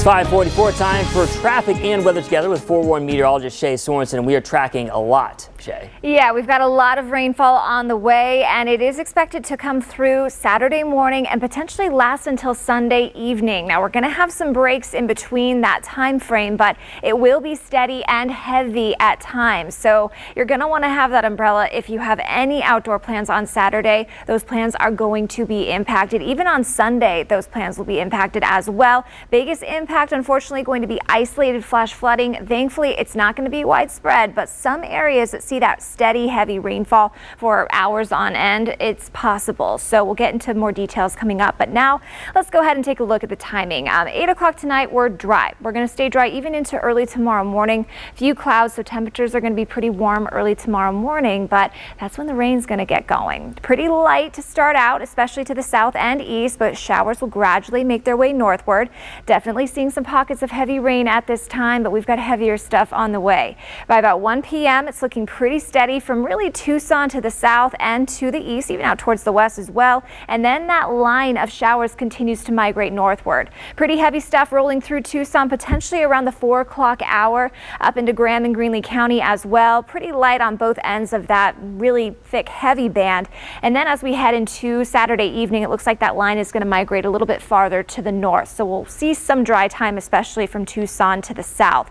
5:44 time for traffic and weather together with forewarned meteorologist Shea and we are tracking a lot. Shea. Yeah, we've got a lot of rainfall on the way, and it is expected to come through Saturday morning and potentially last until Sunday evening. Now, we're going to have some breaks in between that time frame, but it will be steady and heavy at times. So you're going to want to have that umbrella if you have any outdoor plans on Saturday. Those plans are going to be impacted. Even on Sunday, those plans will be impacted as well. Biggest impact, unfortunately, going to be isolated flash flooding. Thankfully, it's not going to be widespread, but some areas that see that steady, heavy rainfall for hours on end, it's possible. So we'll get into more details coming up. But now let's go ahead and take a look at the timing. 8 o'clock tonight, we're dry. We're going to stay dry even into early tomorrow morning. Few clouds, so temperatures are going to be pretty warm early tomorrow morning, but that's when the rain's going to get going. Pretty light to start out, especially to the south and east, but showers will gradually make their way northward. Definitely seeing some pockets of heavy rain at this time, but we've got heavier stuff on the way. By about 1 p.m., it's looking pretty steady from really Tucson to the south and to the east, even out towards the west as well. And then that line of showers continues to migrate northward. Pretty heavy stuff rolling through Tucson, potentially around the 4 o'clock hour, up into Graham and Greenlee County as well. Pretty light on both ends of that really thick, heavy band. And then as we head into Saturday evening, it looks like that line is going to migrate a little bit farther to the north. So we'll see some dry time, especially from Tucson to the south.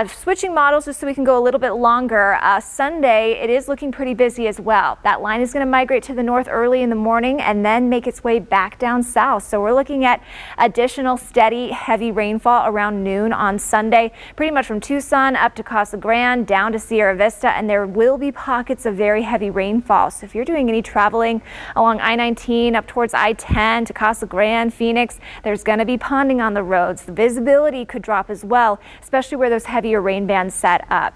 Switching models just so we can go a little bit longer. Sunday, it is looking pretty busy as well. That line is going to migrate to the north early in the morning and then make its way back down south. So we're looking at additional steady, heavy rainfall around noon on Sunday, pretty much from Tucson up to Casa Grande, down to Sierra Vista, and there will be pockets of very heavy rainfall. So if you're doing any traveling along I-19 up towards I-10 to Casa Grande, Phoenix, there's going to be ponding on the roads. The visibility could drop as well, especially where those heavier rain bands set up.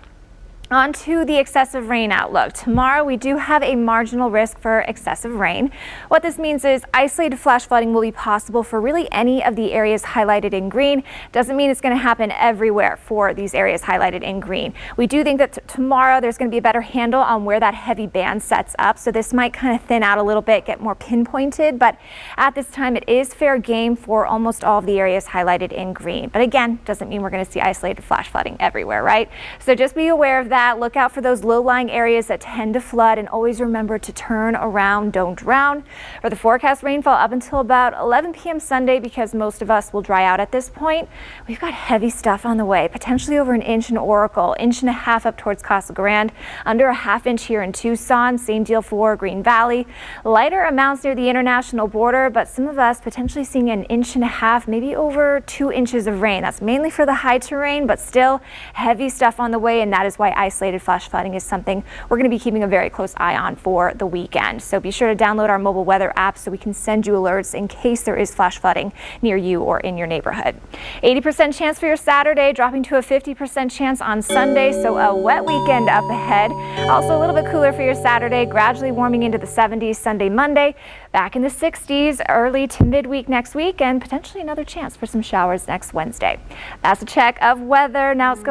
On to the excessive rain outlook. Tomorrow we do have a marginal risk for excessive rain. What this means is isolated flash flooding will be possible for really any of the areas highlighted in green. Doesn't mean it's going to happen everywhere for these areas highlighted in green. We do think that tomorrow there's going to be a better handle on where that heavy band sets up. So this might kind of thin out a little bit, get more pinpointed. But at this time it is fair game for almost all of the areas highlighted in green. But again, doesn't mean we're going to see isolated flash flooding everywhere, right? So just be aware of that. Look out for those low-lying areas that tend to flood, and always remember to turn around, don't drown. For the forecast rainfall up until about 11 p.m. Sunday, because most of us will dry out at this point, we've got heavy stuff on the way, potentially over an inch in Oracle, 1.5 inches up towards Casa Grande, under a 1/2 inch here in Tucson, same deal for Green Valley. Lighter amounts near the international border, but some of us potentially seeing 1.5 inches, maybe over 2 inches of rain. That's mainly for the high terrain, but still heavy stuff on the way, and that is why isolated flash flooding is something we're going to be keeping a very close eye on for the weekend. So be sure to download our mobile weather app so we can send you alerts in case there is flash flooding near you or in your neighborhood. 80% chance for your Saturday, dropping to a 50% chance on Sunday, so a wet weekend up ahead. Also a little bit cooler for your Saturday, gradually warming into the 70s Sunday, Monday, back in the 60s early to midweek next week, and potentially another chance for some showers next Wednesday. That's a check of weather. Now let's go